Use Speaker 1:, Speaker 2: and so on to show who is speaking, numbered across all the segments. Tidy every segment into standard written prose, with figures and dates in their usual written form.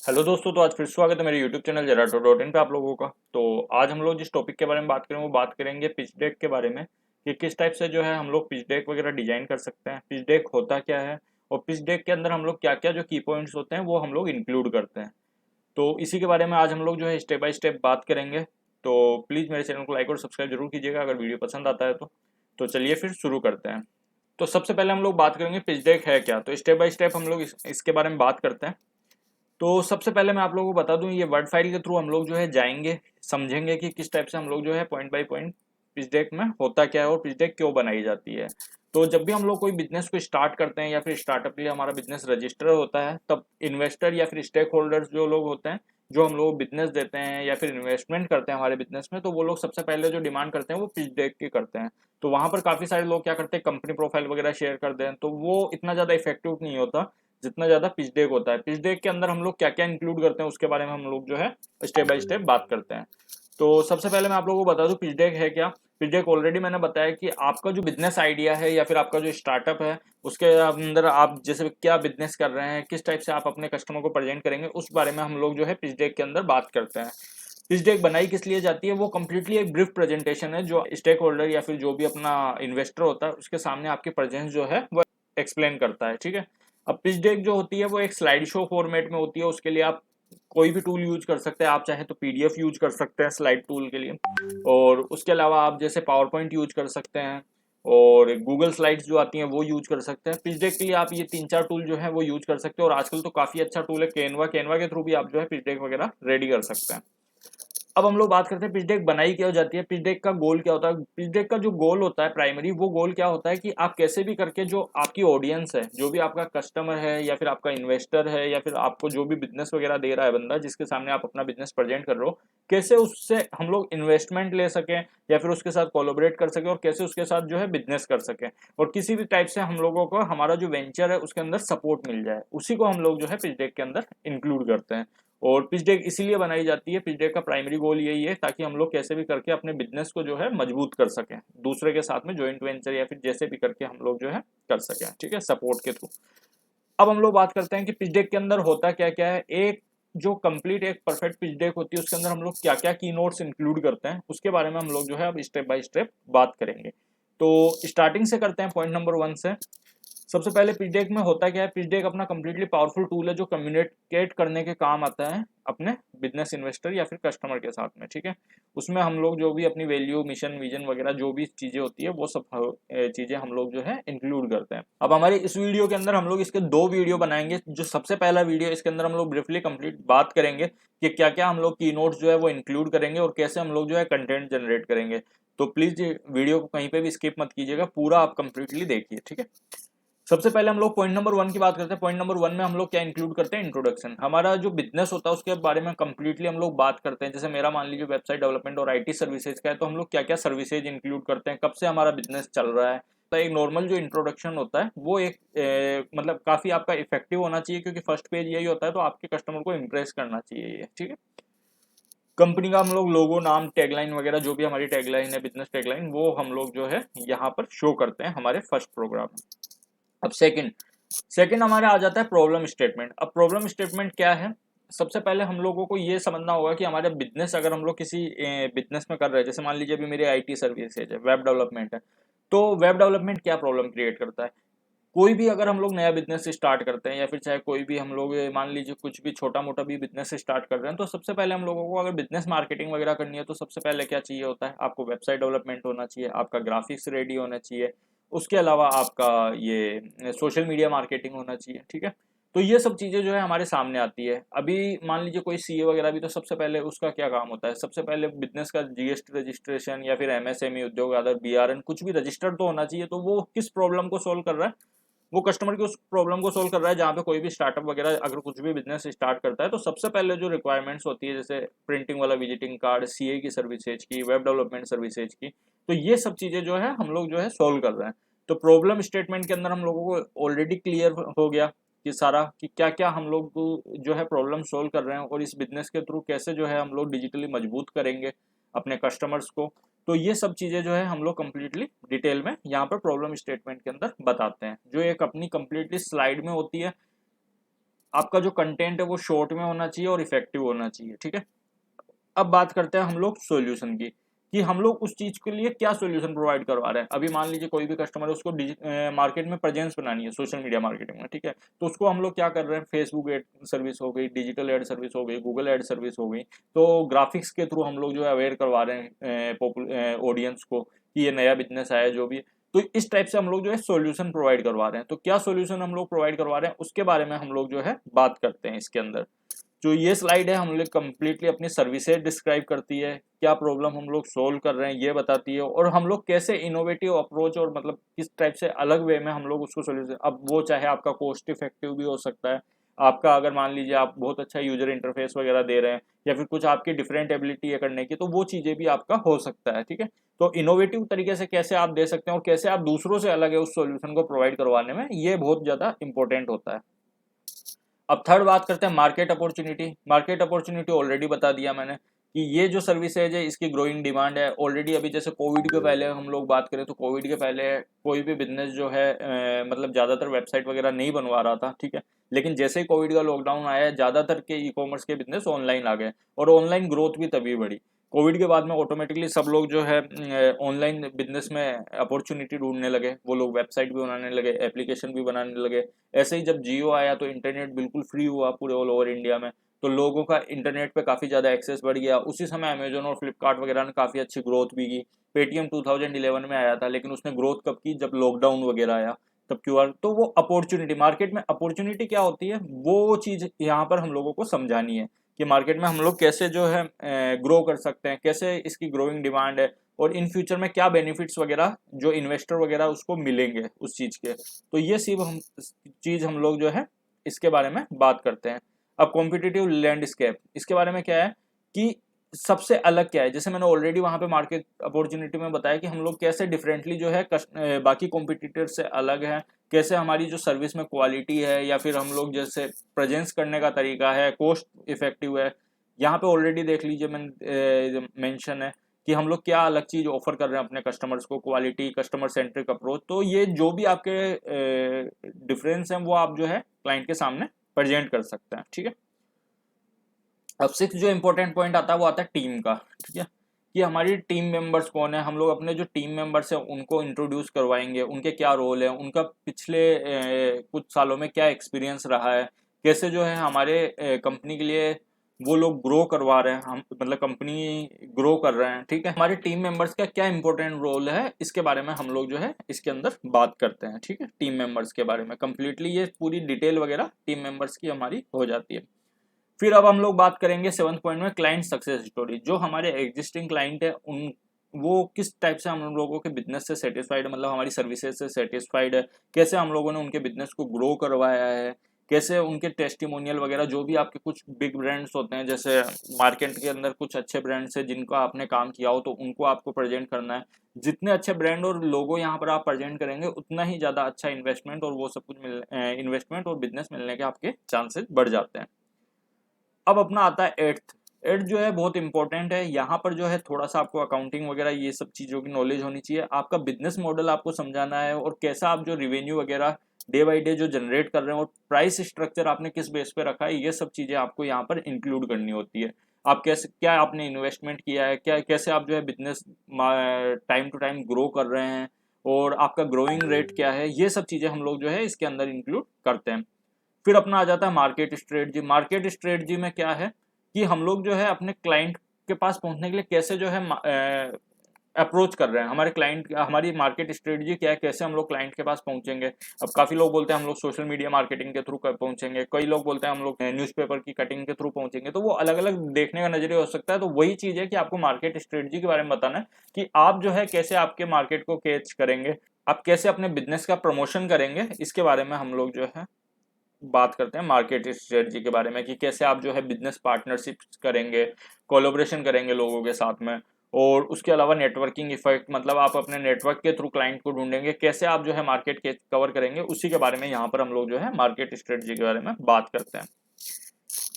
Speaker 1: Hello दोस्तों, तो आज फिर स्वागत है मेरे यूट्यूब चैनल Zerato.in पे आप लोगों का। तो आज हम लोग जिस टॉपिक के बारे में बात करेंगे वो बात करेंगे पिच डेक के बारे में कि किस टाइप से जो है हम लोग पिच डेक वगैरह डिजाइन कर सकते हैं, पिच डेक होता क्या है और पिच डेक के अंदर हम लोग क्या क्या जो की पॉइंट्स होते हैं वो हम लोग इंक्लूड करते हैं। तो इसी के बारे में आज हम लोग जो है स्टेप बाय स्टेप बात करेंगे। तो प्लीज़ मेरे चैनल को लाइक और सब्सक्राइब जरूर कीजिएगा अगर वीडियो पसंद आता है तो चलिए फिर शुरू करते हैं। तो सबसे पहले हम लोग बात करेंगे पिच डेक है क्या। तो स्टेप बाय स्टेप हम लोग इसके बारे में बात करते हैं। तो सबसे पहले मैं आप लोगों को बता दूं, ये वर्ड फाइल के थ्रू हम लोग जो है जाएंगे, समझेंगे कि किस टाइप से हम लोग जो है point by point pitch deck में होता क्या है और पिच डेक क्यों बनाई जाती है। तो जब भी हम लोग कोई बिजनेस को स्टार्ट करते हैं या फिर स्टार्टअप के लिए हमारा बिजनेस रजिस्टर होता है, तब इन्वेस्टर या फिर स्टेक होल्डर्स जो लोग होते हैं, जो हम लोग बिजनेस देते हैं या फिर इन्वेस्टमेंट करते हैं हमारे बिजनेस में, तो वो लोग सबसे पहले जो डिमांड करते हैं वो पिच डेक की करते हैं। तो वहां पर काफी सारे लोग क्या करते हैं, कंपनी प्रोफाइल वगैरह शेयर कर दें, तो वो इतना ज्यादा इफेक्टिव नहीं होता जितना ज्यादा पिच डेक होता है। पिच डेक के अंदर हम लोग क्या क्या इंक्लूड करते हैं उसके बारे में हम लोग जो है स्टेप बाय स्टेप बात करते हैं। तो सबसे पहले मैं आप लोगों को बता दूं पिच डेक है क्या। पिच डेक ऑलरेडी मैंने बताया कि आपका जो बिजनेस आइडिया है या फिर आपका जो स्टार्टअप है उसके अंदर आप जैसे क्या बिजनेस कर रहे हैं, किस टाइप से आप अपने कस्टमर को प्रेजेंट करेंगे, उस बारे में हम लोग जो है पिच डेक के अंदर बात करते हैं। पिच डेक बनाई किस लिए जाती है, वो कम्प्लीटली एक ब्रीफ प्रेजेंटेशन है जो स्टेक होल्डर या फिर जो भी अपना इन्वेस्टर होता है उसके सामने आपकी प्रेजेंस जो है वो एक्सप्लेन करता है। ठीक है। अब पिच डेक जो होती है वो एक स्लाइड शो फॉर्मेट में होती है। उसके लिए आप कोई भी टूल यूज कर सकते हैं, आप चाहे तो पीडीएफ यूज कर सकते हैं स्लाइड टूल के लिए, और उसके अलावा आप जैसे पावर पॉइंट यूज कर सकते हैं और गूगल स्लाइड्स जो आती हैं वो यूज कर सकते हैं। पिच डेक के लिए आप ये तीन चार टूल जो है वो यूज कर सकते हैं, और आजकल तो काफी अच्छा टूल है कैनवा। कैनवा के थ्रू भी आप जो है पिच डेक वगैरह रेडी कर सकते हैं। अब हम लोग बात करते हैं पिच डेक बनाई क्या हो जाती है, पिच डेक का गोल क्या होता है। पिच डेक का जो गोल होता है प्राइमरी, वो गोल क्या होता है कि आप कैसे भी करके जो आपकी ऑडियंस है, जो भी आपका कस्टमर है या फिर आपका इन्वेस्टर है या फिर आपको जो भी बिजनेस वगैरह दे रहा है बंदा जिसके सामने आप अपना बिजनेस प्रेजेंट कर रहे हो, कैसे उससे हम लोग इन्वेस्टमेंट ले सकें या फिर उसके साथ कोलोबरेट कर सकें और कैसे उसके साथ जो है बिजनेस कर सकें, और किसी भी टाइप से हम लोगों को हमारा जो वेंचर है उसके अंदर सपोर्ट मिल जाए, उसी को हम लोग जो है पिच डेक के अंदर इंक्लूड करते हैं। और पिच डेक इसीलिए बनाई जाती है, पिच डेक का प्राइमरी गोल यही है ताकि हम लोग कैसे भी करके अपने बिजनेस को जो है मजबूत कर सकें, दूसरे के साथ में ज्वाइंट वेंचर या फिर जैसे भी करके हम लोग जो है कर सकें। ठीक है, सपोर्ट के थ्रू। अब हम लोग बात करते हैं कि पिच डेक के अंदर होता क्या क्या है। एक जो कंप्लीट एक परफेक्ट पिच डेक होती है उसके अंदर हम लोग क्या क्या की नोट्स इंक्लूड करते हैं उसके बारे में हम लोग जो है अब स्टेप बाय स्टेप बात करेंगे। तो स्टार्टिंग से करते हैं पॉइंट नंबर 1 से। सबसे पहले पिच डेक में होता क्या है, पिच डेक अपना कंप्लीटली पावरफुल टूल है जो कम्युनिकेट करने के काम आता है अपने बिजनेस इन्वेस्टर या फिर कस्टमर के साथ में। ठीक है, उसमें हम लोग जो भी अपनी वैल्यू मिशन विजन वगैरह जो भी चीजें होती है वो सब चीजें हम लोग जो है इंक्लूड करते हैं। अब हमारे इस वीडियो के अंदर हम लोग इसके दो वीडियो बनाएंगे। जो सबसे पहला वीडियो, इसके अंदर हम लोग ब्रीफली कंप्लीट बात करेंगे कि क्या क्या हम लोग की नोट्स जो है वो इंक्लूड करेंगे और कैसे हम लोग जो है कंटेंट जनरेट करेंगे। तो प्लीज वीडियो को कहीं पे भी स्किप मत कीजिएगा, पूरा आप कंप्लीटली देखिए। ठीक है, सबसे पहले हम लोग पॉइंट नंबर 1 की बात करते हैं। पॉइंट नंबर 1 में हम लोग क्या इंक्लूड करते हैं, इंट्रोडक्शन। हमारा जो बिजनेस होता है उसके बारे में कंप्लीटली हम लोग बात करते हैं। जैसे मेरा मान लीजिए वेबसाइट डेवलपमेंट और आईटी सर्विसेज का है, तो हम लोग क्या क्या सर्विसेज इंक्लूड करते हैं, कब से हमारा बिजनेस चल रहा है। तो एक नॉर्मल जो इंट्रोडक्शन होता है वो एक मतलब काफी आपका इफेक्टिव होना चाहिए, क्योंकि फर्स्ट पेज यही होता है, तो आपके कस्टमर को इम्प्रेस करना चाहिए ये। ठीक है, कंपनी का हम लोग लोगो, नाम, टैगलाइन वगैरह जो भी हमारी टैगलाइन है, बिजनेस टैगलाइन, वो हम लोग जो है यहाँ पर शो करते हैं हमारे फर्स्ट प्रोग्राम में। अब सेकंड हमारे आ जाता है प्रॉब्लम स्टेटमेंट। अब प्रॉब्लम स्टेटमेंट क्या है, सबसे पहले हम लोगों को ये समझना होगा कि हमारे बिजनेस, अगर हम लोग किसी बिजनेस में कर रहे हैं, जैसे मान लीजिए अभी मेरी आईटी सर्विसेज है, वेब डेवलपमेंट है, तो वेब डेवलपमेंट क्या प्रॉब्लम क्रिएट करता है। कोई भी अगर हम लोग नया बिजनेस स्टार्ट करते हैं या फिर चाहे कोई भी हम लोग मान लीजिए कुछ भी छोटा मोटा भी बिजनेस स्टार्ट कर रहे हैं, तो सबसे पहले हम लोगों को अगर बिजनेस मार्केटिंग वगैरह करनी है तो सबसे पहले क्या चाहिए होता है, आपको वेबसाइट डेवलपमेंट होना चाहिए, आपका ग्राफिक्स रेडी होना चाहिए, उसके अलावा आपका ये सोशल मीडिया मार्केटिंग होना चाहिए। ठीक है, तो ये सब चीज़ें जो है हमारे सामने आती है। अभी मान लीजिए कोई सीए वगैरह भी, तो सबसे पहले उसका क्या काम होता है, सबसे पहले बिजनेस का जीएसटी रजिस्ट्रेशन या फिर एमएसएमई उद्योग आधार बीआरएन कुछ भी रजिस्टर्ड तो होना चाहिए। तो वो किस प्रॉब्लम को सोल्व कर रहा है, वो कस्टमर की उस प्रॉब्लम को सोल्व कर रहा है। जहाँ पे कोई भी स्टार्टअप वगैरह अगर कुछ भी बिजनेस स्टार्ट करता है, तो सबसे पहले जो रिक्वायरमेंट्स होती है, जैसे प्रिंटिंग वाला विजिटिंग कार्ड, सीए की सर्विसेज की, वेब डेवलपमेंट सर्विसेज की, तो ये सब चीज़ें जो है हम लोग जो है सोल्व कर रहे हैं। तो प्रॉब्लम स्टेटमेंट के अंदर हम लोगों को ऑलरेडी क्लियर हो गया कि सारा कि क्या क्या हम लोग जो है प्रॉब्लम सोल्व कर रहे हैं और इस बिजनेस के थ्रू कैसे जो है हम लोग डिजिटली मजबूत करेंगे अपने कस्टमर्स को। तो ये सब चीज़ें जो है हम लोग कम्प्लीटली डिटेल में यहाँ पर प्रॉब्लम स्टेटमेंट के अंदर बताते हैं, जो एक अपनी कम्प्लीटली स्लाइड में होती है। आपका जो कंटेंट है वो शॉर्ट में होना चाहिए और इफेक्टिव होना चाहिए, ठीक है। अब बात करते हैं हम लोग सॉल्यूशन की, कि हम लोग उस चीज के लिए क्या सॉल्यूशन प्रोवाइड करवा रहे हैं। अभी मान लीजिए कोई भी कस्टमर है, उसको मार्केट में प्रेजेंस बनानी है सोशल मीडिया मार्केटिंग में, ठीक है। तो उसको हम लोग क्या कर रहे हैं, फेसबुक एड सर्विस हो गई, डिजिटल एड सर्विस हो गई, गूगल एड सर्विस हो गई, तो ग्राफिक्स के थ्रू हम लोग जो है अवेयर करवा रहे हैं ऑडियंस को कि ये नया बिजनेस आया जो भी। तो इस टाइप से हम लोग जो है सॉल्यूशन प्रोवाइड करवा रहे हैं। तो क्या सॉल्यूशन हम लोग प्रोवाइड करवा रहे हैं उसके बारे में हम लोग जो है बात करते हैं इसके अंदर। जो ये स्लाइड है हम लोग कम्प्लीटली अपनी सर्विसेज डिस्क्राइब करती है, क्या प्रॉब्लम हम लोग सोल्व कर रहे हैं ये बताती है, और हम लोग कैसे इनोवेटिव अप्रोच और मतलब किस टाइप से अलग वे में हम लोग उसको सोल्यूशन, अब वो चाहे आपका कॉस्ट इफेक्टिव भी हो सकता है, आपका अगर मान लीजिए आप बहुत अच्छा यूजर इंटरफेस वगैरह दे रहे हैं, या फिर कुछ आपकी डिफरेंट एबिलिटी है करने की, तो वो चीज़ें भी आपका हो सकता है, ठीक है। तो इनोवेटिव तरीके से कैसे आप दे सकते हैं और कैसे आप दूसरों से अलग है उस सॉल्यूशन को प्रोवाइड करवाने में, ये बहुत ज़्यादा इंपॉर्टेंट होता है। अब थर्ड बात करते हैं market opportunity. Market opportunity already बता दिया मैंने कि ये जो सर्विसेज है इसकी ग्रोइंग डिमांड है ऑलरेडी। अभी जैसे कोविड के पहले हम लोग बात करें तो कोविड के पहले कोई भी बिजनेस जो है मतलब ज़्यादातर वेबसाइट वगैरह नहीं बनवा रहा था, ठीक है। लेकिन जैसे ही कोविड का लॉकडाउन आया है, ज़्यादातर के ई कॉमर्स के बिजनेस ऑनलाइन आ गए, और ऑनलाइन ग्रोथ भी तभी बढ़ी। कोविड के बाद में ऑटोमेटिकली सब लोग जो है ऑनलाइन बिजनेस में अपॉर्चुनिटी ढूंढने लगे, वो लोग वेबसाइट भी बनाने लगे, एप्लीकेशन भी बनाने लगे। ऐसे ही जब जियो आया तो इंटरनेट बिल्कुल फ्री हुआ पूरे ऑल ओवर इंडिया में, तो लोगों का इंटरनेट पे काफ़ी ज़्यादा एक्सेस बढ़ गया। उसी समय अमेजोन और फ्लिपकार्ट वगैरह ने काफ़ी अच्छी ग्रोथ भी की। पेटीएम 2011 में आया था, लेकिन उसने ग्रोथ कब की, जब लॉकडाउन वगैरह आया तब क्यूआर। तो वो अपॉर्चुनिटी, मार्केट में अपॉर्चुनिटी क्या होती है वो चीज़ यहाँ पर हम लोगों को समझानी है कि मार्केट में हम लोग कैसे जो है ग्रो कर सकते हैं, कैसे इसकी ग्रोइंग डिमांड है, और इन फ्यूचर में क्या बेनिफिट्स वगैरह जो इन्वेस्टर वगैरह उसको मिलेंगे उस चीज़ के। तो ये सिर्फ हम चीज़ हम लोग जो है इसके बारे में बात करते हैं। अब कॉम्पिटिटिव लैंडस्केप, इसके बारे में क्या है कि सबसे अलग क्या है। जैसे मैंने ऑलरेडी वहाँ पे मार्केट अपॉर्चुनिटी में बताया कि हम लोग कैसे डिफरेंटली जो है बाकी कॉम्पिटिटर से अलग है, कैसे हमारी जो सर्विस में क्वालिटी है, या फिर हम लोग जैसे प्रेजेंस करने का तरीका है, कॉस्ट इफेक्टिव है। यहाँ पे ऑलरेडी देख लीजिए मैंने मेंशन है कि हम लोग क्या अलग चीज़ ऑफर कर रहे हैं अपने कस्टमर्स को, क्वालिटी, कस्टमर सेंट्रिक अप्रोच। तो ये जो भी आपके डिफरेंस हैं वो आप जो है क्लाइंट के सामने प्रेजेंट कर सकते हैं, ठीक है। अब सिक्स जो इंपॉर्टेंट पॉइंट आता है वो आता है टीम का, ठीक है, कि हमारी टीम मेंबर्स कौन है। हम लोग अपने जो टीम मेंबर्स हैं उनको इंट्रोड्यूस करवाएंगे, उनके क्या रोल है, उनका पिछले कुछ सालों में क्या एक्सपीरियंस रहा है, कैसे जो है हमारे कंपनी के लिए वो लोग ग्रो करवा रहे हैं, हम मतलब कंपनी ग्रो कर रहे हैं, ठीक है। हमारे टीम मेंबर्स का क्या इंपॉर्टेंट रोल है इसके बारे में हम लोग जो है इसके अंदर बात करते हैं, ठीक है। टीम मेंबर्स के बारे में कंप्लीटली ये पूरी डिटेल वगैरह टीम मेंबर्स की हमारी हो जाती है। फिर अब हम लोग बात करेंगे सेवंथ पॉइंट में क्लाइंट सक्सेस स्टोरी। जो हमारे एग्जिस्टिंग क्लाइंट है उन वो किस टाइप से हम लोगों के बिजनेस से सेटिस्फाइड है, मतलब हमारी सर्विसेज से सेटिस्फाइड है, कैसे हम लोगों ने उनके बिजनेस को ग्रो करवाया है, कैसे उनके टेस्टिमोनियल वगैरह, जो भी आपके कुछ बिग ब्रांड्स होते हैं, जैसे मार्केट के अंदर कुछ अच्छे ब्रांड्स हैं जिनको आपने काम किया हो तो उनको आपको प्रेजेंट करना है। जितने अच्छे ब्रांड और लोगो यहाँ पर आप प्रेजेंट करेंगे उतना ही ज़्यादा अच्छा इन्वेस्टमेंट और वो सब कुछ इन्वेस्टमेंट और बिजनेस मिलने के आपके चांसेस बढ़ जाते हैं। अब अपना आता है एट्थ। एट्थ जो है बहुत इंपॉर्टेंट है। यहाँ पर जो है थोड़ा सा आपको अकाउंटिंग वगैरह ये सब चीज़ों की नॉलेज होनी चाहिए। आपका बिजनेस मॉडल आपको समझाना है और कैसा आप जो रिवेन्यू वगैरह डे बाई डे जो जनरेट कर रहे हैं और प्राइस स्ट्रक्चर आपने किस बेस पे रखा है, ये सब चीज़ें आपको यहाँ पर इंक्लूड करनी होती है। आप कैसे, क्या आपने इन्वेस्टमेंट किया है, क्या कैसे आप जो है business time to time grow कर रहे हैं, और आपका ग्रोइंग रेट क्या है, ये सब चीज़ें हम लोग जो है इसके अंदर इंक्लूड करते हैं। फिर अपना आ जाता है मार्केट स्ट्रेटजी। मार्केट स्ट्रेटजी में क्या है कि हम लोग जो है अपने क्लाइंट के पास पहुंचने के लिए कैसे जो है अप्रोच कर रहे हैं, हमारे क्लाइंट, हमारी मार्केट स्ट्रेटजी क्या है, कैसे हम लोग क्लाइंट के पास पहुंचेंगे। अब काफ़ी लोग बोलते हैं हम लोग सोशल मीडिया मार्केटिंग के थ्रू पहुंचेंगे, कई लोग बोलते हैं हम लोग न्यूज़पेपर की कटिंग के थ्रू पहुंचेंगे। तो वो अलग अलग देखने का नजरिया हो सकता है। तो वही चीज़ है कि आपको मार्केट स्ट्रेटजी के बारे में बताना है कि आप जो है कैसे आपके मार्केट को कैच करेंगे, आप कैसे अपने बिजनेस का प्रमोशन करेंगे। इसके बारे में हम लोग जो है बात करते हैं मार्केट स्ट्रेटजी के बारे में, कि कैसे आप जो है बिजनेस पार्टनरशिप करेंगे, कोलैबोरेशन करेंगे लोगों के साथ में, और उसके अलावा नेटवर्किंग इफेक्ट, मतलब आप अपने नेटवर्क के थ्रू क्लाइंट को ढूंढेंगे, कैसे आप जो है मार्केट के कवर करेंगे, उसी के बारे में यहाँ पर हम लोग जो है मार्केट स्ट्रेटजी के बारे में बात करते हैं।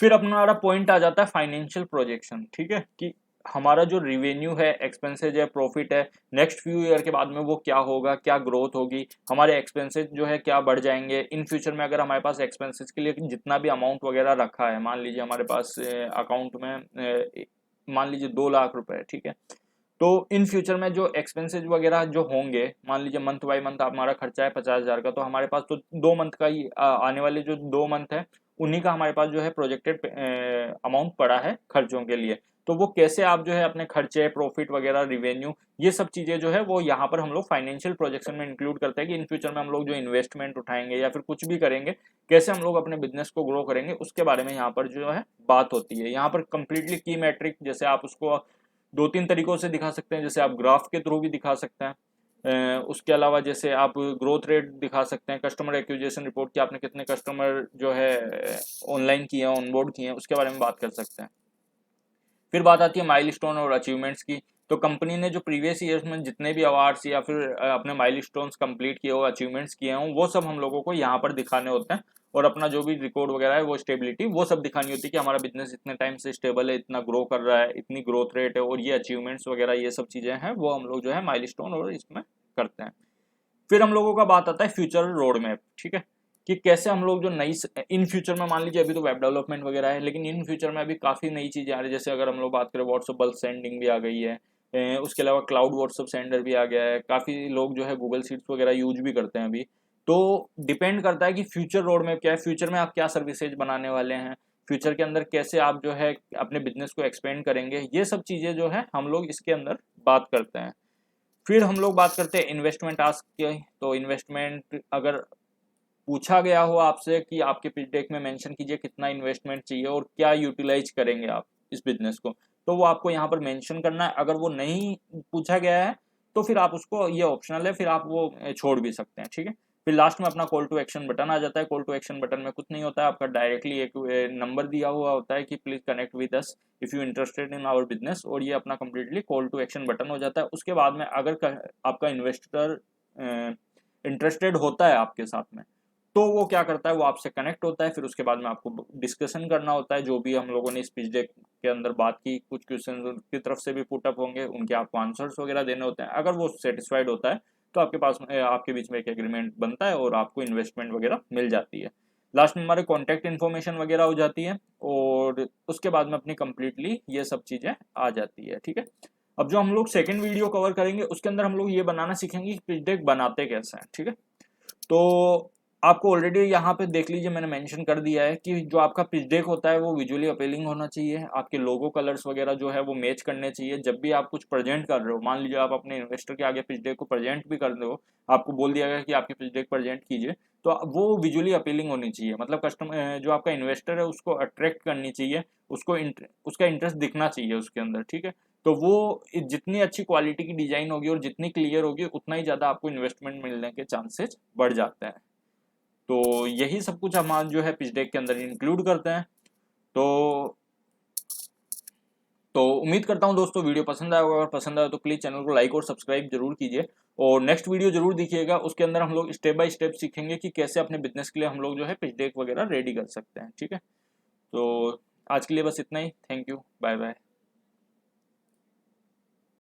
Speaker 1: फिर अपना पॉइंट आ जाता है फाइनेंशियल प्रोजेक्शन, ठीक है, कि हमारा जो रिवेन्यू है, एक्सपेंसेज है, प्रॉफिट है, नेक्स्ट फ्यू ईयर के बाद में वो क्या होगा, क्या ग्रोथ होगी, हमारे एक्सपेंसेज जो है क्या बढ़ जाएंगे इन फ्यूचर में। अगर हमारे पास एक्सपेंसेज के लिए जितना भी अमाउंट वगैरह रखा है, मान लीजिए हमारे पास अकाउंट में मान लीजिए 2 लाख रुपए, ठीक है, तो इन फ्यूचर में जो एक्सपेंसेस वगैरह जो होंगे, मान लीजिए मंथ बाय मंथ हमारा खर्चा है 50,000 का, तो हमारे पास तो 2 मंथ का ही आने वाले जो 2 मंथ है उन्हीं का हमारे पास जो है प्रोजेक्टेड अमाउंट पड़ा है खर्चों के लिए। तो वो कैसे आप जो है अपने खर्चे, प्रॉफिट वगैरह, रिवेन्यू, ये सब चीज़ें जो है वो यहाँ पर हम लोग फाइनेंशियल प्रोजेक्शन में इंक्लूड करते हैं कि इन फ्यूचर में हम लोग जो इन्वेस्टमेंट उठाएंगे या फिर कुछ भी करेंगे, कैसे हम लोग अपने बिजनेस को ग्रो करेंगे, उसके बारे में यहाँ पर जो है बात होती है। यहाँ पर कंप्लीटली की मैट्रिक, जैसे आप उसको 2-3 तरीकों से दिखा सकते हैं, जैसे आप ग्राफ के थ्रू भी दिखा सकते हैं, उसके अलावा जैसे आप ग्रोथ रेट दिखा सकते हैं, कस्टमर एक्विजिशन रिपोर्ट कि आपने कितने कस्टमर जो है ऑनलाइन किए हैं, ऑनबोर्ड किए हैं, उसके बारे में बात कर सकते हैं। फिर बात आती है माइलस्टोन और अचीवमेंट्स की। तो कंपनी ने जो प्रीवियस ईयर्स में जितने भी अवार्ड्स या फिर अपने माइलस्टोन्स कंप्लीट किए हो, अचीवमेंट्स किए हों, वो सब हम लोगों को यहाँ पर दिखाने होते हैं। और अपना जो भी रिकॉर्ड वगैरह है, वो स्टेबिलिटी, वो सब दिखानी होती है कि हमारा बिजनेस इतने टाइम से स्टेबल है, इतना ग्रो कर रहा है, इतनी ग्रोथ रेट है, और ये अचीवमेंट्स वगैरह ये सब चीज़ें हैं वो हम लोग जो है माइलस्टोन और इसमें करते हैं। फिर हम लोगों का बात आता है फ्यूचर रोड मैप, ठीक है, कि कैसे हम लोग जो नई इन फ्यूचर में, मान लीजिए अभी तो वेब डेवलपमेंट वगैरह है, लेकिन इन फ्यूचर में अभी काफ़ी नई चीज़ें आ रही है। जैसे अगर हम लोग बात करें, व्हाट्सएप बल्क सेंडिंग भी आ गई है, उसके अलावा क्लाउड व्हाट्सएप सेंडर भी आ गया है, काफ़ी लोग जो है गूगल शीट्स वगैरह यूज भी करते हैं अभी। तो डिपेंड करता है कि फ्यूचर रोड मैप क्या है, फ्यूचर में आप क्या सर्विसेज बनाने वाले हैं, फ्यूचर के अंदर कैसे आप जो है अपने बिजनेस को एक्सपेंड करेंगे, ये सब चीज़ें जो है हम लोग इसके अंदर बात करते हैं। फिर हम लोग बात करते हैं इन्वेस्टमेंट आस्क की। तो इन्वेस्टमेंट अगर पूछा गया हो आपसे कि आपके पिच डेक में मेंशन कीजिए कितना इन्वेस्टमेंट चाहिए और क्या यूटिलाइज करेंगे आप इस बिजनेस को, तो वो आपको यहाँ पर मेंशन करना है। अगर वो नहीं पूछा गया है तो फिर आप उसको, ये ऑप्शनल है, फिर आप वो छोड़ भी सकते हैं, ठीक है। फिर लास्ट में अपना कॉल टू एक्शन बटन आ जाता है। कॉल टू एक्शन बटन में कुछ नहीं होता है, आपका डायरेक्टली एक नंबर दिया हुआ होता है कि please connect with us if you interested in our business, और ये अपना completely call to action button हो जाता है। उसके बाद में अगर आपका इन्वेस्टर इंटरेस्टेड होता है आपके साथ में, तो वो क्या करता है, वो आपसे कनेक्ट होता है। फिर उसके बाद में आपको डिस्कशन करना होता है, जो भी हम लोगों ने इस पिच डेक के अंदर बात की, कुछ क्वेश्चन उनकी तरफ से भी पुटअप होंगे, उनके आपको आंसर्स वगैरह देने होते हैं। अगर वो सेटिस्फाइड होता है तो आपके पास आपके बीच में एक एग्रीमेंट बनता है और आपको इन्वेस्टमेंट वगैरह मिल जाती है। लास्ट में हमारे कॉन्टैक्ट इन्फॉर्मेशन वगैरह हो जाती है, और उसके बाद में अपनी कंप्लीटली ये सब चीज़ें आ जाती है, ठीक है। अब जो हम लोग सेकेंड वीडियो कवर करेंगे उसके अंदर हम लोग ये बनाना सीखेंगे कि पिच डेक बनाते कैसे हैं, ठीक है। तो आपको ऑलरेडी यहाँ पे देख लीजिए, मैंने मेंशन कर दिया है कि जो आपका पिच डेक होता है वो विजुअली अपीलिंग होना चाहिए, आपके लोगो कलर्स वगैरह जो है वो मैच करने चाहिए। जब भी आप कुछ प्रेजेंट कर रहे हो, मान लीजिए आप अपने इन्वेस्टर के आगे पिच डेक को प्रेजेंट भी कर रहे हो, आपको बोल दिया गया कि आपकी पिच डेक प्रेजेंट कीजिए, तो वो विजुअली अपीलिंग होनी चाहिए। मतलब कस्टमर जो आपका इन्वेस्टर है उसको अट्रैक्ट करनी चाहिए, उसको उसका इंटरेस्ट दिखना चाहिए उसके अंदर, ठीक है। तो वो जितनी अच्छी क्वालिटी की डिजाइन होगी और जितनी क्लियर होगी, उतना ही ज़्यादा आपको इन्वेस्टमेंट मिलने के चांसेस बढ़ जाते हैं। तो यही सब कुछ हम आज जो है पिच डेक के अंदर इंक्लूड करते हैं। तो उम्मीद करता हूँ दोस्तों वीडियो पसंद आया होगा। अगर पसंद आया तो प्लीज़ चैनल को लाइक और सब्सक्राइब जरूर कीजिए, और नेक्स्ट वीडियो जरूर देखिएगा। उसके अंदर हम लोग स्टेप बाय स्टेप सीखेंगे कि कैसे अपने बिजनेस के लिए हम लोग जो है पिच डेक वगैरह रेडी कर सकते हैं, ठीक है। तो आज के लिए बस इतना ही। Thank you, bye bye.